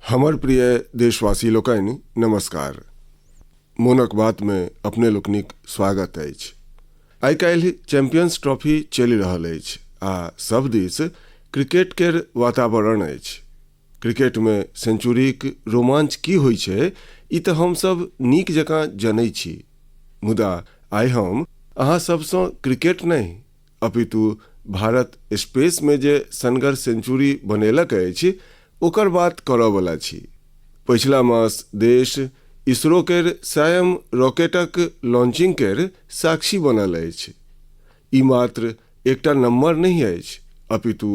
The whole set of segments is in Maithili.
हमर प्रिय देशवासी लोकनि नमस्कार। मोनक बात में अपने लोकनिक स्वागत अछि। आइ काल्हि चैंपियंस ट्रॉफी चलि रहल अछि आ सब दिस क्रिकेट केर वातावरण अछि। क्रिकेट में सेंचुरीक रोमांच की होइ छै ई तऽ हम सब नीक जकाँ जनै छी, मुदा आइ हम अहाँ सबसँ क्रिकेट नहीं अपितु भारत स्पेस में जे सनगर सेंचुरी बनेलक अछि ओकर बात करऽ वाला छी। पिछला मास देश इसरो केर सायम रॉकेटक लॉन्चिंग केर साक्षी बनल अछि। ई मात्र एकटा नंबर नहीं अछि अपितु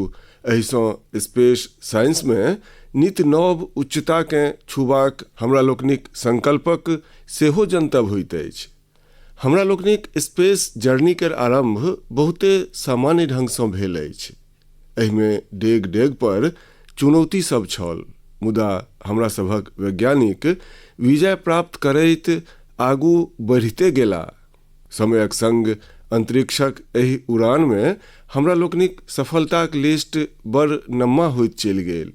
एहिसँ स्पेस साइंस में नित नव उच्चता के छुबाक हमरा लोकनिक संकल्पक सेहो जनतब होइत अछि। हमरा लोकनिक स्पेस जर्नी केर आरंभ बहुते सामान्य ढंग सँ भेल अछि। एहिमे डेग डेग पर चुनौती सब छल, मुदा हमरा सभक वैज्ञानिक विजय प्राप्त करैत आगू बढ़िते गेला। समयक संग अंतरिक्षक एहि उड़ान में हमरा लोकनिक सफलताक लिस्ट बड़ नम्मा होइत चलि गेल।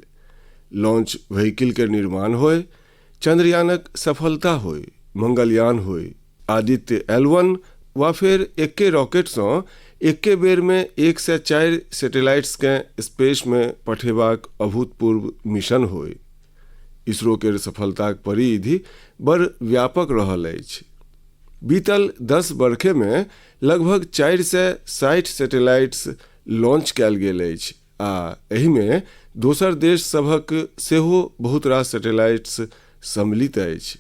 लॉन्च व्हीकल के निर्माण होय, चंद्रयानक सफलता होय, मंगलयान होय, आदित्य L1 वा फिर एक्के रॉकेट सँ एक्के बेर में 104 सैटेलाइट्स के स्पेस में पठेबाक अभूतपूर्व मिशन होय। इसरो केर सफलताक परिधि बड़ व्यापक रहल अछि। बीतल 10 बरखे में लगभग 460 सैटेलाइट्स लॉन्च कैल गेल अछि आ एहि में दोसर देश सभक सेहो बहुत रास सैटेलाइट्स सम्मिलित अछि।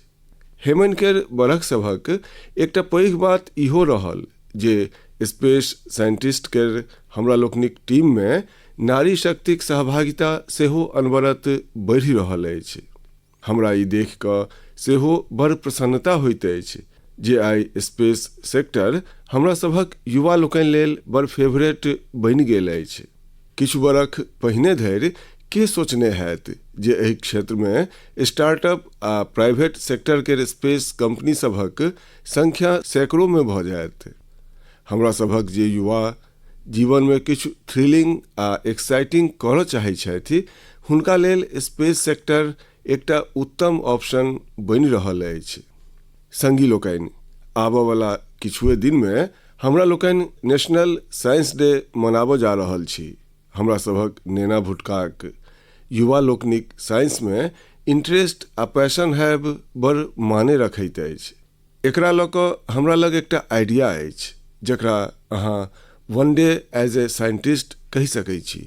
हेमन केर बरख सभक एकटा पैघ बात इहो रहल जे स्पेस साइंटिस्ट केर हमरा लोकनिक टीम में नारी शक्तिक सहभागिता सेहो अनवरत बढ़ि रहल अछि। हमरा ई देख कऽ सेहो बड़ प्रसन्नता होइत अछि जे आइ स्पेस सेक्टर हमरा सभक युवा लोकनि लेल बड़ फेवरेट बनि गेल अछि। किछु बरख पहिने धरि के सोचने हैत जे एहि क्षेत्र में स्टार्टअप आ प्राइवेट सेक्टर केर स्पेस कंपनी सभक संख्या सैकड़ों में भऽ जायत। हमरा सभक जे युवा जीवन में किछु थ्रिलिंग आ एक्साइटिंग करऽ चाहै छथि हुनका लेल स्पेस सेक्टर एकटा उत्तम ऑप्शन बनि रहल अछि। संगी लोकनि, आबऽ वाला किछुए दिन में हमरा लोकनि नेशनल साइंस डे मनाबऽ जा रहल छी। हमरा सभक नेना भुटकाक युवा लोकनिक साइंस में इंटरेस्ट आ पैशन हैब बड़ माने रखैत अछि। एकरा लऽ कऽ हमरा लग एकटा आइडिया अछि जकरा अहाँ वन डे एज ए साइंटिस्ट कहि सकै छी।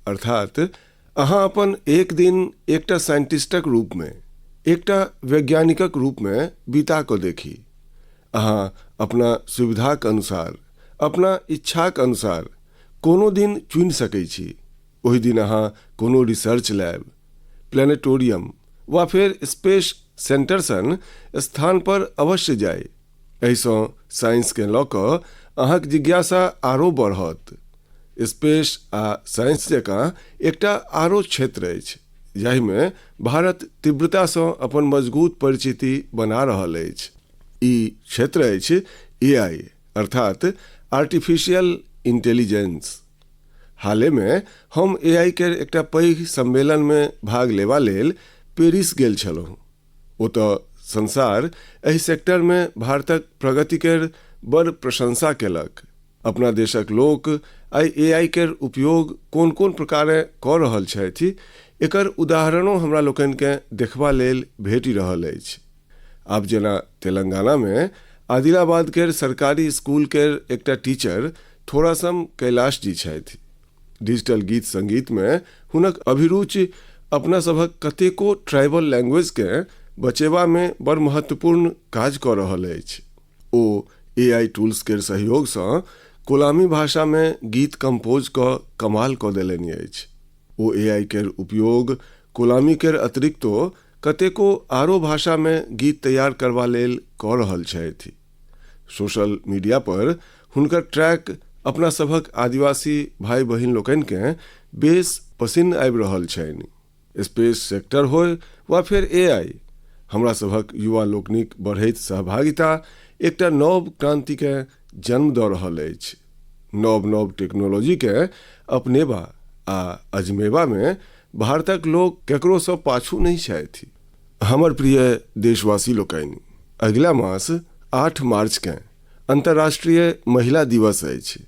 अर्थात अहाँ अपन एक दिन एकटा साइंटिस्टक रूप में, एकटा वैज्ञानिकक रूप में बिता कऽ देखी। अहाँ अपना सुविधाक अनुसार, अपना इच्छाक अनुसार कोनो दिन चुनि सकै छी। ओहि दिन अहाँ कोनो रिसर्च लैब, प्लानेटोरियम वा फिर स्पेस सेंटर सन स्थान पर अवश्य जाय। एहिसँ साइंस के लऽ कऽ अहाँक जिज्ञासा आरो बढ़त। स्पेस आ साइंस जकाँ एकटा आरो क्षेत्र अछि जाहि में भारत तीव्रता सँ अपन मजबूत परिचिति बना रहल अछि। ई क्षेत्र अछि AI अर्थात आर्टिफिशियल इंटेलिजेंस। हाले में हम AI केर एकटा पैघ सम्मेलन में भाग लेवा लेल पेरिस गेल छलहुँ। ओतऽ संसार एहि सेक्टर में भारतक प्रगति केर बड़ प्रशंसा केलक। अपना देशक लोक आइ AI केर उपयोग कोन कोन प्रकारे कऽ रहल छथि एकर उदाहरणों हमरा लोकनि के देखबा लेल भेटि रहल अछि। आब जेना तेलंगाना में आदिलाबाद केर सरकारी स्कूल केर एकटा टीचर थोड़ासम कैलाश जी छथि। डिजिटल गीत संगीत में हुनक अभिरुचि अपना सभक कतेको ट्राइबल लैंग्वेज के बचेबा में बड़ महत्वपूर्ण काज कऽ रहल अछि। ओ AI टूल्स केर सहयोग सँ कोलामी भाषा में गीत कंपोज कऽ कमाल कऽ देलनि अछि। ओ AI केर उपयोग कोलामी केर अतिरिक्तो कतेको आरो भाषा में गीत तैयार करबा लेल कऽ रहल छथि। सोशल मीडिया पर हुनकर ट्रैक अपना सभक आदिवासी भाई बहिन लोकनि के बेस पसिन्न आबि रहल छनि। स्पेस सेक्टर होय वा फिर AI, हमरा सभक युवा लोकनिक बढ़ैत सहभागिता एकटा नव क्रांति के जन्म दऽ रहल अछि। नव नव टेक्नोलॉजी के अपनेबा आ अजमेबा में भारतक लोग केकरो सँ पाछू नहीं छथि। हमर प्रिय देशवासी लोकनि, अगिला मास 8 मार्च के अंतर्राष्ट्रीय महिला दिवस अछि।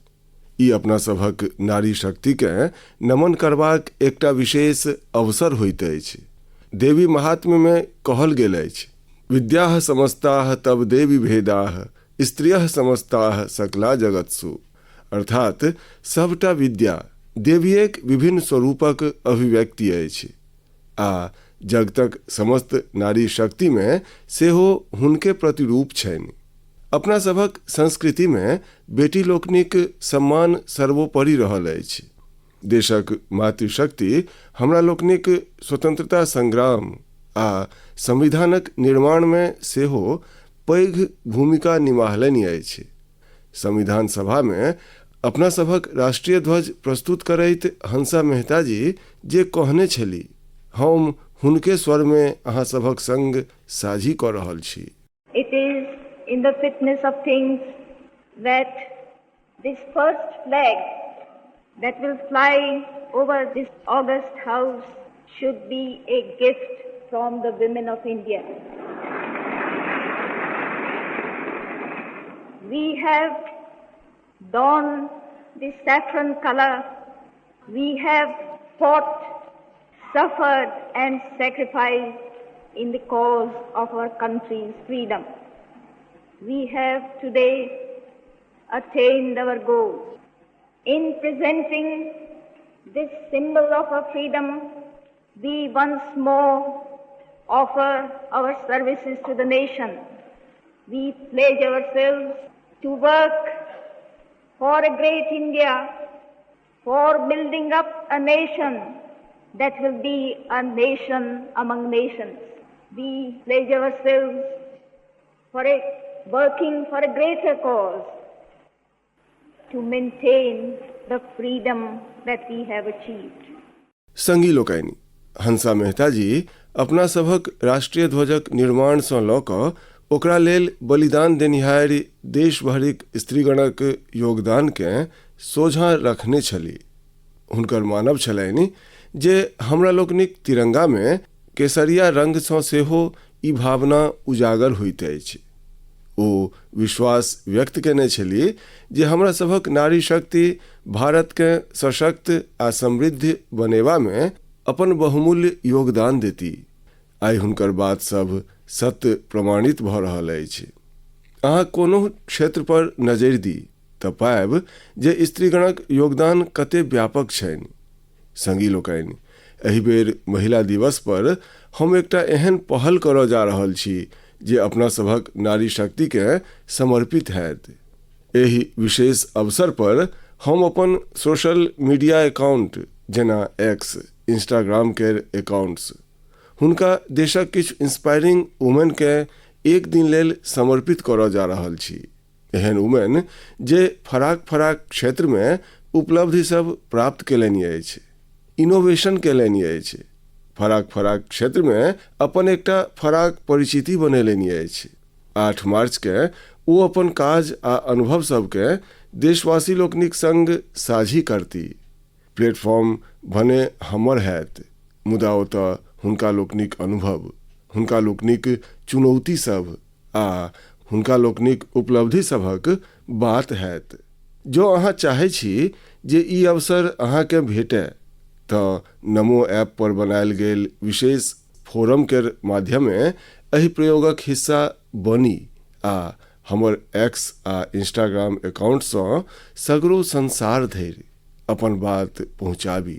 ई अपना सभक नारी शक्ति के नमन करबाक एकटा विशेष अवसर होइत अछि। देवी महात्म्य में कहल गेल अछि, विद्याः समस्ताः तब देवी भेदाः स्त्रियः समस्ताः सकला जगत्सु। अर्थात सबटा विद्या देवीक विभिन्न स्वरूपक अभिव्यक्ति अछि आ जगतक समस्त नारी शक्ति में सेहो हुनके प्रतिरूप छनि। अपना सभक संस्कृति में बेटी लोकनिक सम्मान सर्वोपरि रहल अछि। देशक मातृशक्ति हमरा लोकनिक स्वतंत्रता संग्राम आ संविधानक निर्माण में सेहो पैघ भूमिका निभालनि अछि। संविधान सभा में अपना सभक राष्ट्रीय ध्वज प्रस्तुत करैत हंसा मेहता जी जे कहने छली, हम हुनके स्वर में अहाँ सभक संग साझी कऽ रहल छी। It is in the fitness of things that this first flag that will fly over this august house should be a gift from the women of India. We have donned the saffron color. We have fought, suffered and sacrificed in the cause of our country's freedom. We have today attained our goals. In presenting this symbol of our freedom, we once more offer our services to the nation. We pledge ourselves to work for a great India, for building up a nation that will be a nation among nations. We pledge ourselves for working for a greater cause to maintain the freedom that we have achieved. संगी लोकनि, हंसा मेहता जी अपना सभक राष्ट्रीय ध्वजक निर्माण सँ लऽ कऽ ओकरा लेल बलिदान देनिहार देश भरिक स्त्रीगणक योगदान के सोझा रखने छली। हुनकर मानब छलनि जे हमरा लोकनिक तिरंगा में केसरिया रंग सँ सेहो ई भावना उजागर होइत अछि। ओ विश्वास व्यक्त केने छली जे हमरा सभक नारी शक्ति भारत के सशक्त आ समृद्ध बनेवा में अपन बहुमूल्य योगदान देती। आइ हुनकर बात सब सत्य प्रमाणित भऽ रहल अछि। अहाँ कोनो क्षेत्र पर नजरि दी तऽ पाएब जे स्त्रीगणक योगदान कते व्यापक छनि। संगी लोकनि, एहि बेर महिला दिवस पर हम एकटा एहन पहल करऽ जा रहल छी जे अपना सभक नारी शक्ति के समर्पित हैत। एहि विशेष अवसर पर हम अपन सोशल मीडिया अकाउंट जेना एक्स, इंस्टाग्राम के अकाउंट्स हुनका देशक किछु इंस्पायरिंग वुमेन के एक दिन लेल समर्पित करऽ जा रहल छी। एहन वुमेन जे फराक फराक क्षेत्र में उपलब्धि सब प्राप्त केलनि अछि, इनोवेशन केलनि अछि, फराक फराक क्षेत्र में अपन एकटा फराक परिचिति बनेलनि अछि। 8 मार्च के ओ अपन काज आ अनुभव सबके देशवासी लोकनिक संग साझी करती। प्लेटफॉर्म भने हमर हैत, मुदा ओतऽ हुनका लोकनिक अनुभव, हुनका लोकनिक चुनौती सब आ हुनका लोकनिक उपलब्धि सभक बात हैत। जो अहाँ चाहै छी जे ई अवसर अहाँ के भेटै तऽ नमो ऐप पर बनायल गेल विशेष फोरम के माध्यमे एहि प्रयोगक हिस्सा बनी आ हमर एक्स आ इंस्टाग्राम अकाउंट सँ सगरो संसार धरि अपन बात पहुँचाबी।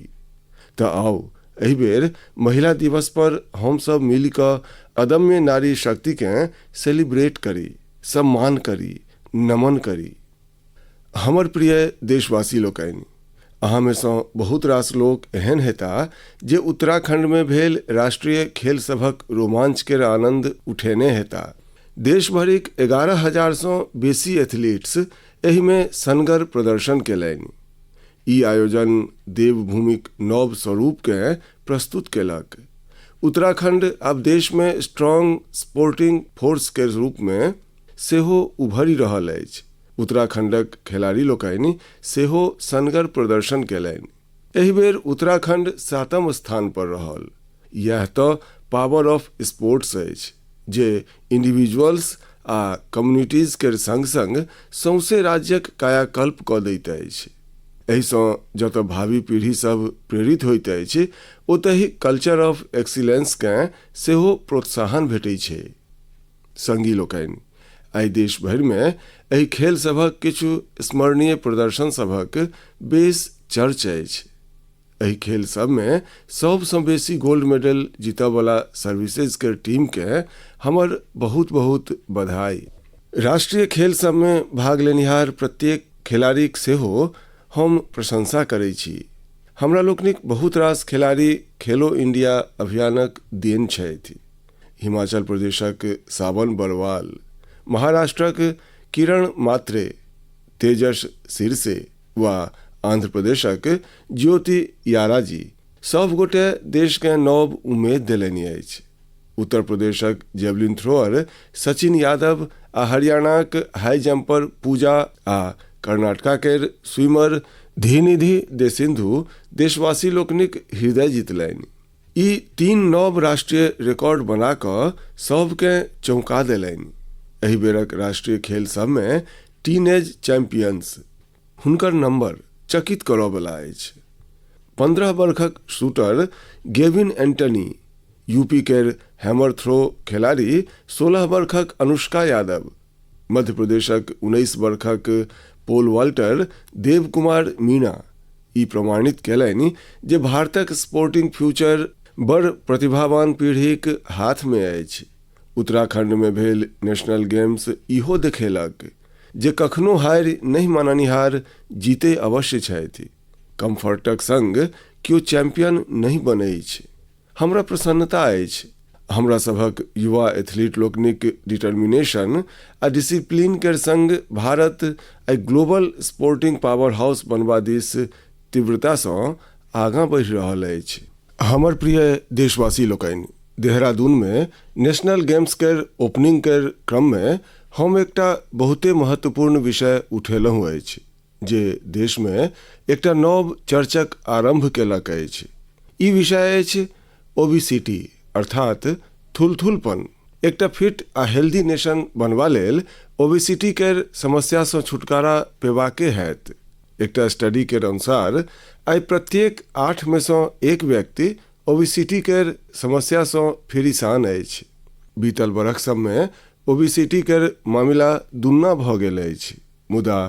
तऽ आओ एहि बेर महिला दिवस पर हम सब मिल कऽ अदम्य नारी शक्ति के सेलिब्रेट करी, सम्मान करी, नमन करी। हमर प्रिय देशवासी लोकनि, अहाँ में सँ बहुत रास लोक एहन हेता जे उत्तराखंड में भेल राष्ट्रीय खेल सभक रोमांच के आनंद उठेने हेता। देश भरिक 11,000 सँ बेसी एथलीट्स एहि में सनगर प्रदर्शन केलनि। ई आयोजन देवभूमिक नव स्वरूप के प्रस्तुत केलक। उत्तराखंड आब देश में स्ट्रॉन्ग स्पोर्टिंग फोर्स के रूप में सेहो उभरि रहल अछि। उत्तराखंडक खिलाड़ी लोकनि सेहो सनगर प्रदर्शन केलनि। एहि बेर उत्तराखंड 7म स्थान पर रहल। यह तो पावर ऑफ स्पोर्ट्स अछि जे इंडिविजुअल्स आ कम्युनिटीज के संग संग सौंसे राज्यक कायाकल्प कऽ दैत अछि। एहिसँ जतऽ भावी पीढ़ी सब प्रेरित होइत अछि ओतहि कल्चर ऑफ एक्सीलेंस केँ सेहो प्रोत्साहन भेटैत छै। संगी लोकनि, आइ देश भरिमे एहि खेल सभक किछु स्मरणीय प्रदर्शन सभक बेस चर्च अछि। एहि खेल सबमे सबसँ बेसी गोल्ड मेडल जीतयवला सर्विसेज के टीम के हमर बहुत बहुत बधाई। राष्ट्रीय खेल सबमे भाग लेनिहार प्रत्येक खिलाड़ीक सेहो हम प्रशंसा करै छी। हमरा लोकनिक बहुत रास खिलाड़ी खेलो इंडिया अभियानक देन छथि। हिमाचल प्रदेशक सावन बरवाल, महाराष्ट्रक किरण मात्रे, तेजस सिरसे वा आंध्र प्रदेशक ज्योति याराजी सब गोटे देश के नव उम्मीद देलनि अछि। उत्तर प्रदेशक जेवलिन थ्रोअर सचिन यादव आ हरियाणाक हाई जंपर पूजा आ कर्नाटका के स्विमर धीनिधि दे सिंधु देशवासी लोकनिक हृदय जीतलनि। ई 3 नव राष्ट्रीय रिकॉर्ड बना कऽ सबके चौंका देलनि। एहि बेरक राष्ट्रीय खेल सबमे टीनेज चैंपियंस हुनकर नंबर चकित करयवला अछि। 15 वर्षक शूटर गेविन एंटनी, यूपी केर हैमर थ्रो खिलाड़ी 16 वर्षक अनुष्का यादव, मध्य प्रदेशक 19 वर्षक पोल वाल्टर देव कुमार मीणा ई प्रमाणित केलनि जे भारतक स्पोर्टिंग फ्यूचर बड़ प्रतिभावान पीढ़ीक हाथ में अछि। उत्तराखंड में भेल नेशनल गेम्स इहो देखेलक जे कखनो हार नहीं माननिहार जीते अवश्य छथि। कम्फर्टक संग केओ चैंपियन नहीं बनै छै। हमरा प्रसन्नता अछि हमरा सभक युवा एथलीट लोकनिक डिटर्मिनेशन आ डिसिप्लिन के संग भारत आई ग्लोबल स्पोर्टिंग पावर हाउस बनबा दिस तीव्रता सँ आगाँ बढ़ि रहल अछि। हमर प्रिय देशवासी लोकनि, देहरादून में नेशनल गेम्स के ओपनिंग के क्रम में हम एकटा बहुते महत्वपूर्ण विषय उठेलहुँ अछि जे देश में एकटा नव चर्चक आरंभ केलक अछि। ई विषय अछि ओबेसिटी अर्थात थुलथुलपन। एकटा फिट आ हेल्दी नेशन बनबा लेल ओबेसिटी के समस्या से छुटकारा पेबाके हैत। एकटा स्टडी के अनुसार आई प्रत्येक 8 में से 1 व्यक्ति ओबेसिटी के समस्या से फिरिसान अछि। बीतल बरख सब में ओबेसिटी के मामला दुन्ना भऽ गेल अछि। मुदा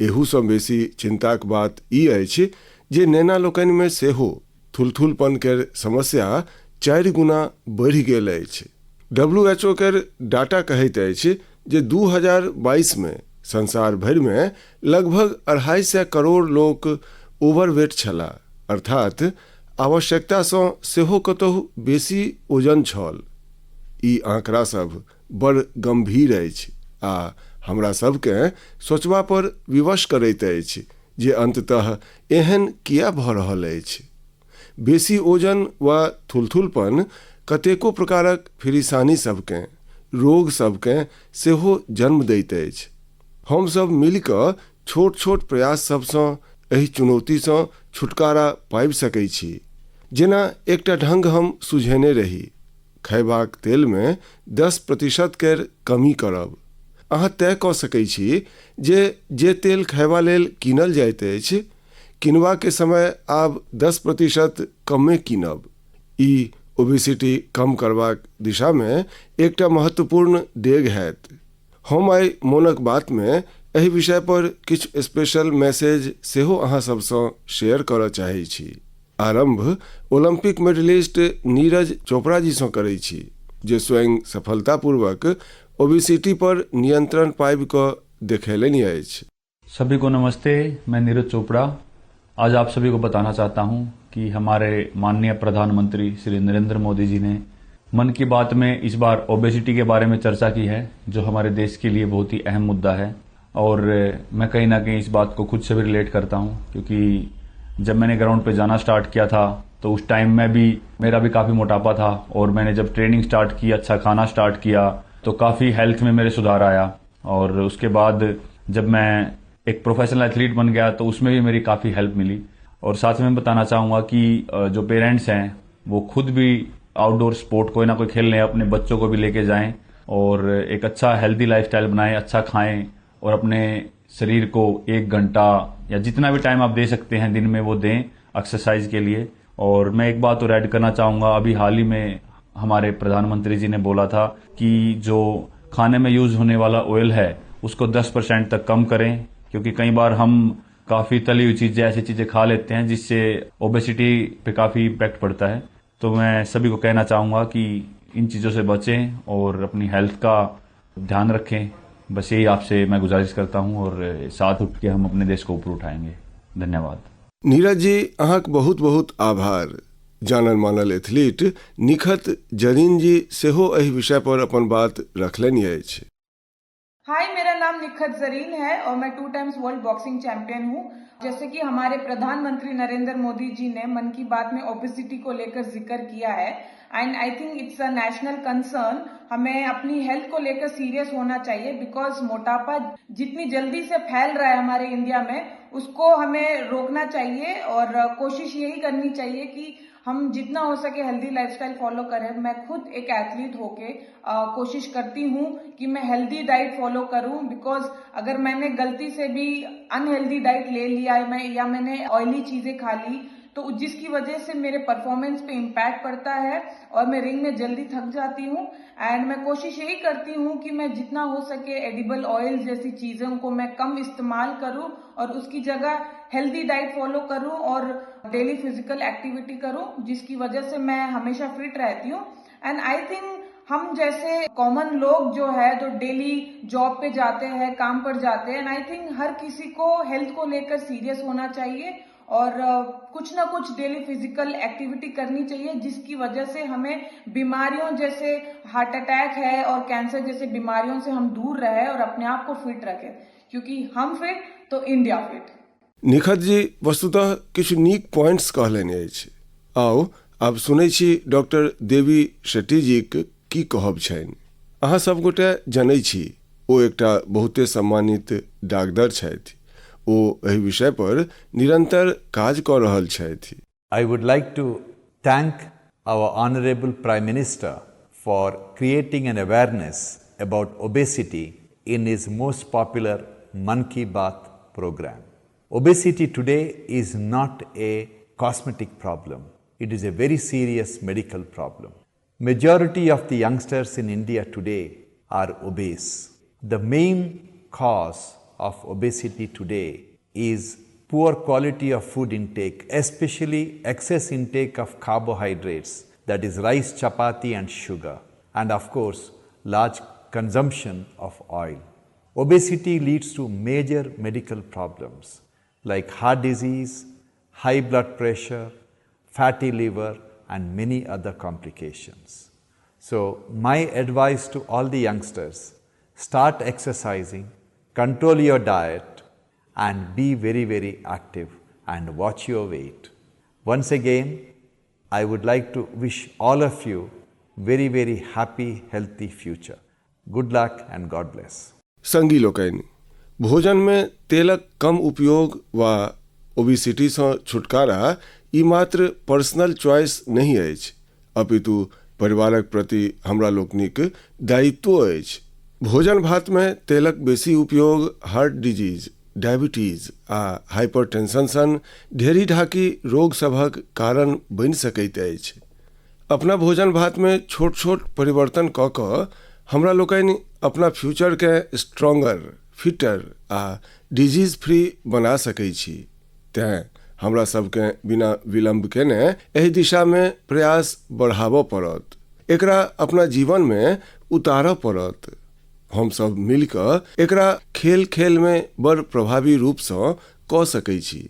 एहू सँ बेसी चिंताक बात ई अछि जे नेना लोकनि में सेहो थुलथुलपन के समस्या 4 गुना बढ़ि गेल अछि। WHO के डाटा कहैत अछि जे 2022 में संसार भर में लगभग 250 करोड़ लोक ओवरवेट छला, अर्थात आवश्यकता सँ सेहो कतहु बेसी ओजन छल। ई आंकड़ा सब बड़ गंभीर अछि आ हमरा सबके सोचबा पर विवश करैत अछि जे अंततः एहन किया भऽ रहल अछि। बेसी ओजन वा थुलथुलपन कतेको प्रकारक फिरिसानी सबके रोग सबके सेहो जन्म दैत अछि। हम सब मिल कऽ छोट छोट प्रयास सबसँ एहि चुनौती सँ छुटकारा पाबि सकै छी। जेना एकटा ढंग हम सुझेने रही, खैबाक तेल में 10% के कमी करब। अहाँ तय कऽ सकै छी जे तेल खैबा लेल कीनल जाइत अछि, किनवा के समय आब 10% कमे कीनब। ई ओबेसिटी कम करबाक दिशा में एकटा महत्वपूर्ण डेग हैत। हम आई मोनक बात में एहि विषय पर किछु स्पेशल मैसेज सेहो अहाँ सबसँ शेयर करऽ चाहै छी। आरंभ ओलंपिक मेडलिस्ट नीरज चोपड़ा जी सँ करै छी जे स्वयं सफलतापूर्वक ओबेसिटी पर नियंत्रण पाबि कऽ देखेलनि अछि। सभी को नमस्ते, मैं नीरज चोपड़ा आज आप सभी को बताना चाहता हूं कि हमारे माननीय प्रधानमंत्री श्री नरेंद्र मोदी जी ने मन की बात में इस बार ओबेसिटी के बारे में चर्चा की है, जो हमारे देश के लिए बहुत ही अहम मुद्दा है। और मैं कहीं ना कहीं इस बात को खुद से भी रिलेट करता हूं, क्योंकि जब मैंने ग्राउंड पे जाना स्टार्ट किया था तो उस टाइम में भी मेरा भी काफी मोटापा था, और मैंने जब ट्रेनिंग स्टार्ट की, अच्छा खाना स्टार्ट किया, तो काफी हेल्थ में मेरे सुधार आया। और उसके बाद जब मैं एक प्रोफेशनल एथलीट बन गया तो उसमें भी मेरी काफी हेल्प मिली। और साथ में बताना चाहूँगा कि जो पेरेंट्स हैं वो खुद भी आउटडोर स्पोर्ट कोई ना कोई खेलने अपने बच्चों को भी लेके जाएं और एक अच्छा हेल्दी लाइफस्टाइल बनाएं, अच्छा खाएं और अपने शरीर को 1 घंटा या जितना भी टाइम आप दे सकते हैं दिन में वो दें एक्सरसाइज के लिए। और मैं एक बात और ऐड करना चाहूँगा, अभी हाल ही में हमारे प्रधानमंत्री जी ने बोला था कि जो खाने में यूज होने वाला ऑयल है उसको 10% तक कम करें, क्योंकि कई बार हम काफ़ी तली हुई चीज़ें, ऐसी चीज़ें खा लेते हैं जिससे ओबेसिटी पे काफ़ी इम्पैक्ट पड़ता है। तो मैं सभी को कहना चाहूँगा कि इन चीज़ों से बचें और अपनी हेल्थ का ध्यान रखें। बस यही आपसे मैं गुजारिश करता हूँ और साथ उठ के हम अपने देश को ऊपर उठाएंगे। धन्यवाद। नीरज जी, अहाँक बहुत बहुत आभार। जानल मानल एथलीट निखत जरीन जी सेहो एहि विषय पर अपन बात रखलनि अछि। हाय, मेरा नाम निखत जरीन है और मैं 2 टाइम्स वर्ल्ड बॉक्सिंग चैंपियन हूँ। जैसे कि हमारे प्रधानमंत्री नरेंद्र मोदी जी ने मन की बात में ओबेसिटी को लेकर जिक्र किया है and I think it's a national concern. हमें अपनी हेल्थ को लेकर सीरियस होना चाहिए बिकॉज मोटापा जितनी जल्दी से फैल रहा है हमारे इंडिया में उसको हमें रोकना चाहिए और कोशिश यही करनी चाहिए कि हम जितना हो सके हेल्दी लाइफस्टाइल फॉलो करें। मैं खुद एक एथलीट होके कोशिश करती हूँ कि मैं हेल्दी डाइट फॉलो करूँ बिकॉज अगर मैंने गलती से भी अनहेल्दी डाइट ले लिया है या मैंने ऑयली चीजें खा ली तो जिसकी वजह से मेरे परफॉर्मेंस पे इम्पैक्ट पड़ता है और मैं रिंग में जल्दी थक जाती हूँ। एंड मैं कोशिश यही करती हूँ कि मैं जितना हो सके एडिबल ऑयल जैसी चीजों को मैं कम इस्तेमाल करूँ और उसकी जगह हेल्दी डाइट फॉलो करूँ और डेली फिजिकल एक्टिविटी करूँ, जिसकी वजह से मैं हमेशा फिट रहती हूँ। एंड आई थिंक हम जैसे कॉमन लोग जो है जो डेली जॉब पे जाते हैं, काम पर जाते हैं, एंड आई थिंक हर किसी को हेल्थ को लेकर सीरियस होना चाहिए और कुछ ना कुछ डेली फिजिकल एक्टिविटी करनी चाहिए जिसकी वजह से हमें बीमारियों जैसे हार्ट अटैक है और कैंसर जैसे बीमारियों से हम दूर रहे और अपने आप को फिट रखें, क्योंकि हम फिट तो इंडिया फिट। निखत जी वस्तुतः किछु नीक पॉइंट्स कहलनि अछि। आओ आब सुनै छी डॉक्टर देवी शेट्टी जी की कहब छनि। अहाँ सब गोटे जनै छी ओ एकटा बहुते सम्मानित डॉक्टर छथि। ओ एहि विषय पर निरंतर काज कऽ रहल छथि। I would like to thank our Honorable Prime Minister for creating an awareness about obesity in his most popular Man Ki Baat program. Obesity today is not a cosmetic problem. It is a very serious medical problem. Majority of the youngsters in India today are obese. The main cause of obesity today is poor quality of food intake, especially excess intake of carbohydrates, that is rice, chapati and sugar, and of course large consumption of oil. Obesity leads to major medical problems like heart disease, high blood pressure, fatty liver and many other complications. So my advice to all the youngsters, start exercising, control your diet and be very, very active and watch your weight. Once again, I would like to wish all of you very, very happy, healthy future. Good luck and God bless. संगी लोकनि, भोजन में तेलक कम उपयोग वा ओबेसिटी से छुटकारा ई मात्र पर्सनल चॉइस नहीं अछि, अपितु परिवारक प्रति हमरा लोकनिक दायित्व अछि। भोजन भात में तेलक बेसी उपयोग हार्ट डिजीज, डायबिटीज आ हाइपरटेंशन सन ढेरी ढाकी रोग सभक कारण बनि सकैत अछि। अपना भोजन भात में छोट छोट परिवर्तन कऽ कऽ हमरा लोकनि अपना फ्यूचर के स्ट्रॉन्गर, फिटर आ डिजीज फ्री बना सकै छी। तें हमरा सबके बिना विलंब केने एहि दिशा में प्रयास बढ़ाबऽ पड़त, एकरा अपना जीवन में उतारऽ पड़त। हम सब मिलकर एकरा खेल खेल में बड़ प्रभावी रूप से कऽ सकै छी।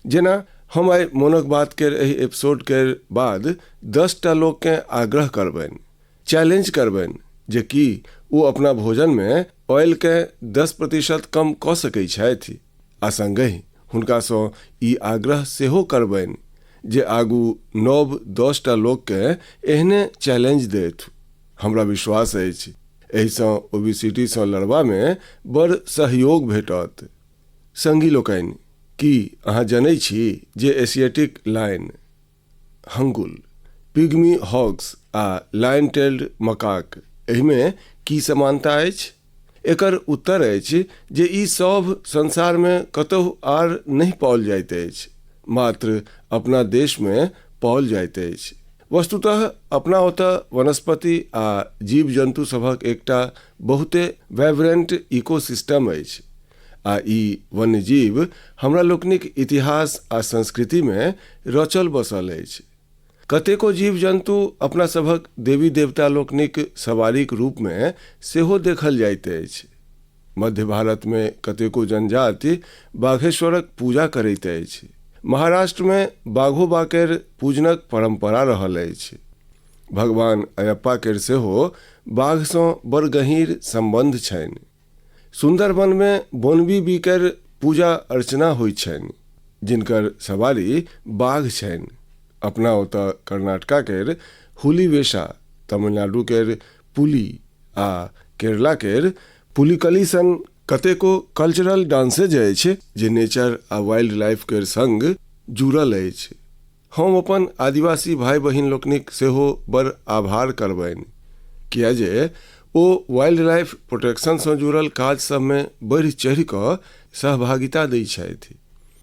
जेना हम आइ मोनक बात के एहि एपिसोड के बाद 10टा लोग के आग्रह करबनि, चैलेंज करबनि जे कि वो अपना भोजन में ऑयल के 10% कम कऽ सकै छथि आ संगहि हुनका सँ ई आग्रह सेहो करबनि जे आगू नव 10टा लोग के एहने चैलेंज देथु। हमरा विश्वास अछि एहि सँ ओबेसिटी सँ लड़बा में बड़ सहयोग भेटत। संगी लोकनि, कि अहाँ जनै छी जे Asiatic lion, hangul, pygmy hogs आ लायन टेल्ड मकाक एहिमे की समानता अछि? एकर उत्तर अछि जे ई सब संसारमे कतहु आर नहीं पाओल जाइत अछि, मात्र अपना देशमे पाओल जाइत अछि। वस्तुतः अपना ओतऽ वनस्पति आ जीव जंतु सभक एकटा बहुते वाइब्रेंट इकोसिस्टम अछि, आ ई वन्यजीव हमरा लोकनिक इतिहास आ संस्कृतिमे रचल बसल अछि। कतेको जीव जंतु अपना सभक देवी देवता लोकनिक सवारीक रूपमे सेहो देखल जाइत अछि। मध्य भारतमे कतेको जनजाति बाघेश्वरक पूजा करैत अछि। महाराष्ट्र में बाघो बाकेर पूजनक परंपरा रहल अछि। भगवान अयप्पा केर सेहो बाघ सँ बड़ गहीर संबंध छनि। सुंदरबन में बोनबी बी केर पूजा अर्चना होइत छनि, जिनकर सवारी बाघ छनि। अपना ओतऽ कर्नाटका केर हुलीवेशा, तमिलनाडु केर पुली आ केरला केर पुलिकली सन कतेको कल्चरल डांसेज अछि जे नेचर आ वाइल्ड लाइफ केर संग जुड़ल अछि। हम अपन आदिवासी भाई बहिन लोकनिक सेहो बड़ आभार करबनि, किया जे ओ वाइल्ड लाइफ प्रोटेक्शन सँ जुड़ल काज सबमे बढ़ि चढ़ि कऽ सहभागिता दै छथि।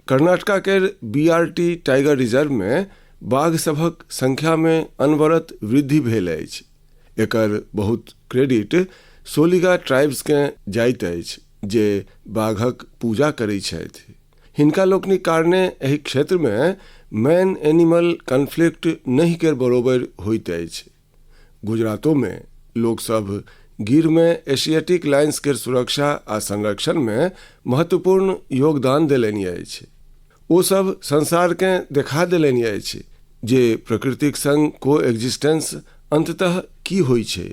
कर्नाटका केर BRT टाइगर रिजर्व में बाघ सभक संख्या में अनवरत वृद्धि भेल अछि। एकर बहुत क्रेडिट सोलिगा ट्राइब्स के जाइत अछि जे बाघक पूजा करै छथि। हिनका लोकनिक कारणे एहि क्षेत्र में मैन एनिमल कन्फ्लिक्ट नहीं केर बरोबर होइत अछि। गुजरातो में लोग सब गिर में एशियाटिक लायंस केर सुरक्षा आ संरक्षण में महत्वपूर्ण योगदान देलनि अछि। ओ सब संसार के देखा देलनि अछि जे प्रकृतिक संग को एग्जिस्टेंस अंततः की होइ छै।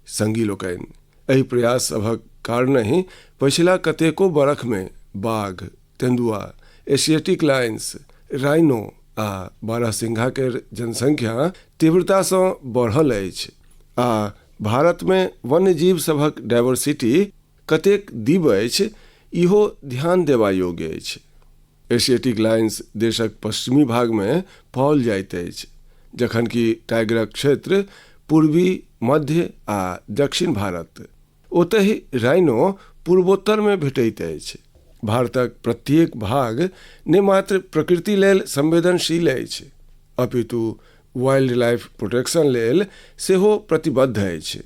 संगी लोकनि, एहि प्रयास सभक कारणे ही पछिला कतेको बरख में बाघ, तेंदुआ, एशियाटिक लायंस, राइनो आ बारहसिंघा केर जनसंख्या तीव्रता सँ बढ़ल अछि, आ भारत में वन्यजीव सभक डायवर्सिटी कतेक दिव्य अछि इहो ध्यान देबा योग्य अछि। एशियाटिक लायंस देशक पश्चिमी भाग में पाओल जाइत अछि, जखन कि टाइगरक क्षेत्र पूर्वी, मध्य आ दक्षिण भारत। ओतहि राइनो पूर्वोत्तर में भेटैत अछि। भारतक प्रत्येक भाग ने मात्र प्रकृति लेल संवेदनशील अछि, अपितु वाइल्ड लाइफ प्रोटेक्शन लेल सेहो प्रतिबद्ध अछि।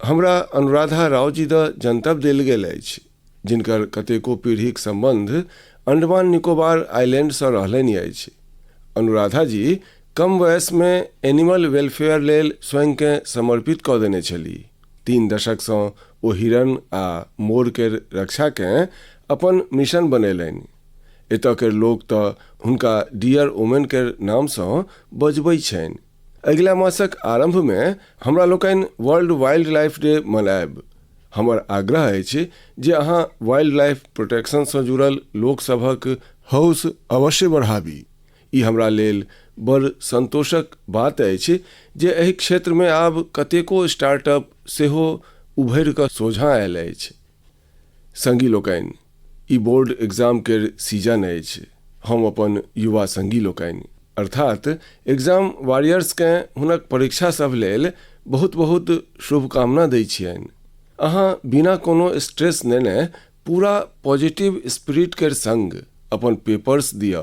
हमरा अनुराधा राव जी द जनतब देल गेल अछि, जिनकर कतेको पीढ़ीक संबंध अंडमान निकोबार आइलैंड सँ रहलनि अछि। अनुराधा जी कम वयस में एनिमल वेलफेयर लेल स्वयं के समर्पित कऽ देने छलीह। 3 दशक सँ ओ हिरन आ मोर केर रक्षा के अपन मिशन बनेलनि। एतऽ केर लोक तऽ हुनका डियर वुमेन केर नाम सँ बजबै छनि। अगिला मासक आरंभ में हमरा लोकनि वर्ल्ड वाइल्ड लाइफ डे मनायब। हमर आग्रह अछि जे अहाँ वाइल्ड लाइफ प्रोटेक्शन सँ जुड़ल लोक सभक हौस अवश्य बढ़ाबी। ई हमरा लेल बड़ संतोषक बात अछि जे एहि क्षेत्र में आब कतेको स्टार्टअप सेहो उभरि कऽ सोझाँ आयल अछि। संगी लोकनि, ई बोर्ड एग्जाम केर सीजन अछि। हम अपन युवा संगी लोकनि अर्थात एग्जाम वॉरियर्स के हुनक परीक्षा सब लेल बहुत बहुत शुभकामना दै छियनि। अहाँ बिना कोनो स्ट्रेस नेने पूरा पॉजिटिव स्पिरिट केर संग अपन पेपर्स दिअ।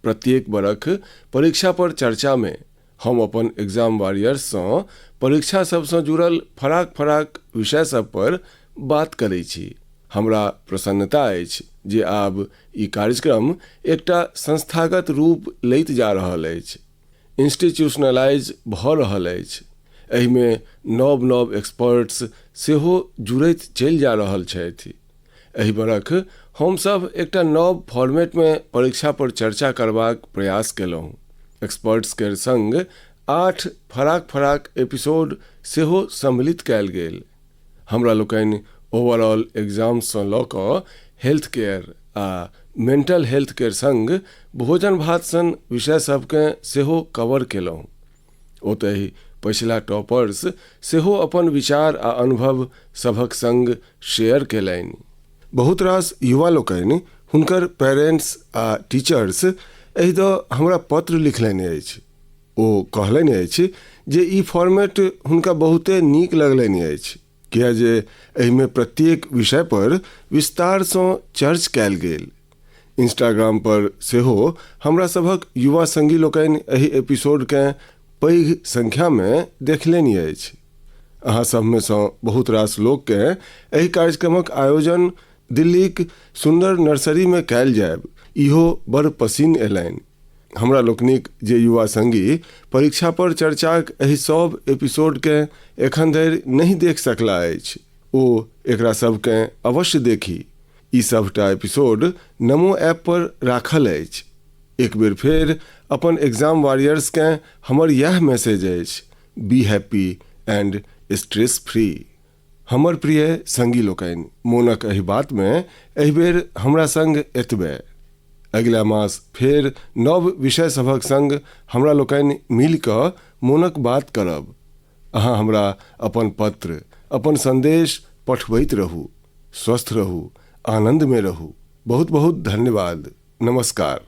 प्रत्येक बरख परीक्षा पर चर्चा में हम अपन एग्जाम वॉरियर्स सँ परीक्षा सब सँ जुड़ल फराक फराक विषय सब पर बात करै छी। हमरा प्रसन्नता अछि जे आब ई कार्यक्रम एकटा संस्थागत रूप लैत जा रहल अछि, इंस्टीट्यूशनलाइज भऽ रहल अछि। एहि में नव नव एक्सपर्ट्स सेहो जुड़ैत चलि जा रहल छथि। एहि बरख हम सब एकटा नव फॉर्मेट में परीक्षा पर चर्चा करबाक प्रयास केलहुँ। एक्सपर्ट्स केर संग 8 फराक फराक एपिसोड सेहो सम्मिलित कयल गेल। हमरा लोकनि ओवरऑल एग्जाम सँ लऽ कऽ हेल्थ केयर आ मेंटल हेल्थ केर संग भोजन भात सन विषय सबके सेहो कवर केलहुँ। ओतहि पछिला टॉपर्स सेहो अपन विचार आ अनुभव सभक संग शेयर केलनि। बहुत रास युवा लोकनि हुनकर पेरेंट्स आ टीचर्स एहि दो हमरा पत्र लिखलनि अछि। ओ कहलनि अछि जे ई फॉर्मेट हुनका बहुते नीक लगलनि अछि, किया जे एहिमे प्रत्येक विषय पर विस्तार सँ चर्च कयल गेल। इंस्टाग्राम पर सेहो हमरा सभक युवा संगी लोकनि एहि एपिसोडकेँ पैघ संख्यामे देखलनि अछि। अहाँ सभमे सँ बहुत रास लोककेँ एहि कार्यक्रमक आयोजन दिल्लीक सुन्दर नर्सरीमे कयल जायब इहो बड़ पसिन्न अयलनि। हमरा लोकनिक जे युवा संगी परीक्षा पर चर्चाक एहि सब एपिसोडकेँ एखन धरि नहीं देख सकला अछि, ओ एकरा सबकेँ अवश्य देखी। ई सबटा एपिसोड नमो ऐप पर राखल अछि। एक बेर फेर अपन एग्जाम वॉरियर्सकेँ हमर यह मैसेज अछि, be happy and stress free. हमर प्रिय संगी लोकनि, मोनक एहि बातमे एहि बेर हमरा संग एतबे। अगिला मास फेर नव विषय सभक संग हमरा लोकनि मिल कऽ मोनक बात करब। अहाँ हमरा अपन पत्र, अपन संदेश पठबैत रहू। स्वस्थ रहू, आनंद में रहू। बहुत बहुत धन्यवाद। नमस्कार।